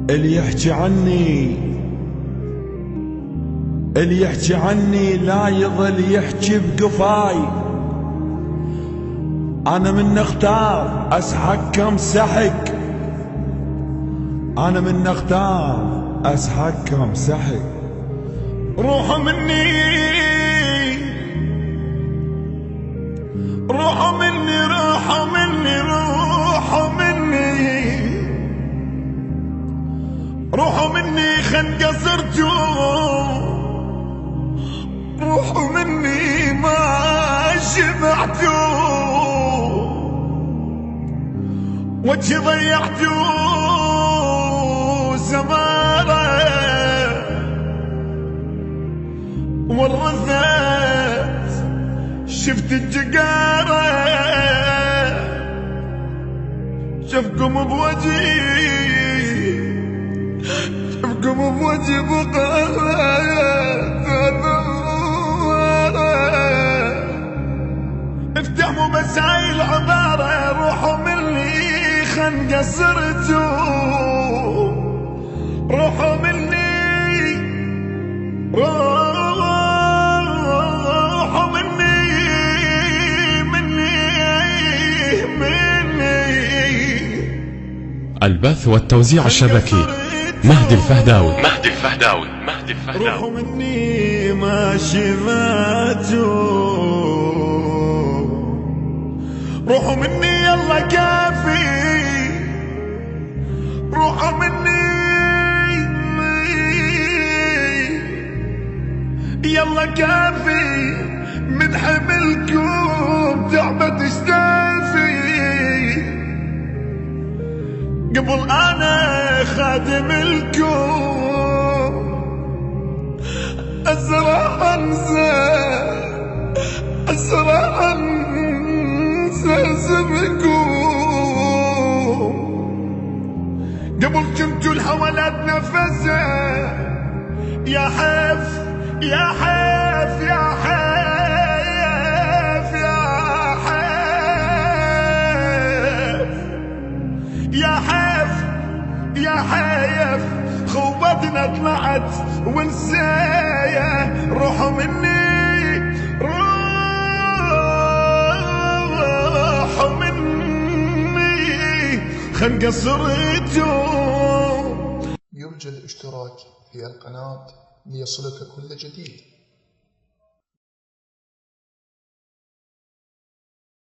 اللي يحكي عني لا يظل يحكي بقفاي. انا من اختار اسحقكم سحق، انا من اختار اسحقكم سحق. روحوا مني روحوا مني روحوا مني روحوا مني روحوا مني خنقصرتوا، روحوا مني ما شبعتوا، وجهي ضيعتوا زمانه ورثت شفت الجقارة، شفكم بوجهي شفكم بوجهي افتحوا بس هاي العبارة، روحوا مني خنقصرتوا، روحوا مني روحوا مني البث والتوزيع الشبكي مهدي الفهداوي. روحوا مني ما شفاتوا، روحوا مني يلا كافي، روحوا مني يلا كافي، من حملكم تعبت اشتافي، قبل انا خادم لكم أسرع أنسى أسرع أنسى اسمكم، قبل كنتوا الحولات نفسه، يا حف يا حف يا حف يا حف يا حف يا حيف، خوتنا طلعت ونسايا، روحوا مني روحوا مني خنقصرتوا. يرجى الاشتراك في القناة ليصلك كل جديد.